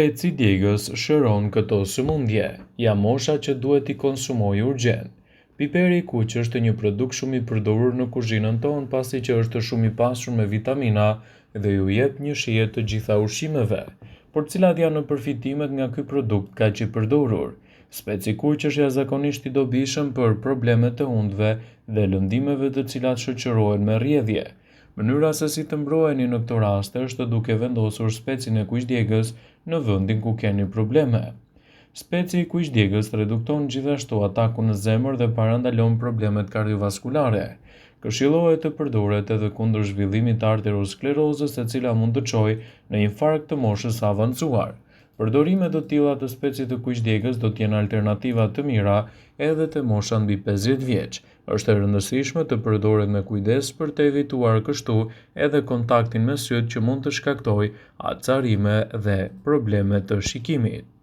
Peci djegës shëron këto sëmundje, janë mosha që duhet i konsumoj urgjent. Piperi i kuq është një produkt shumë i përdorur në kuzhinën tonë pasi që është shumë i pasur me vitamina dhe ju jep një shije të gjitha ushqimeve. Por cilat janë përfitimet nga ky produkt kaq i përdorur? Speci i kuq është jashtëzakonisht i dobishëm për problemet e hundëve dhe lëndimeve të cilat shoqërohen me rrjedhje. Mënyra se si të mbroheni në këto raste është duke vendosur specin e kuqdjegës në vendin ku keni probleme. Speci i kuqdjegës redukton gjithashtu atakun në zemër dhe parandalon problemet kardiovaskulare. Këshillohet të përdoret edhe kundër zhvillimit të arteriosklerozës, e cila mund të çojë në infarkt të moshës së avancuar. Përdorimet të tilla të specit të kuqdjegës do të jenë alternativa të mira edhe te mosha mbi 50 vjeç. Është e rëndësishme të përdoret me kujdes për të evituar kështu edhe kontaktin me syt që mund të shkaktojë acarime dhe probleme të shikimit.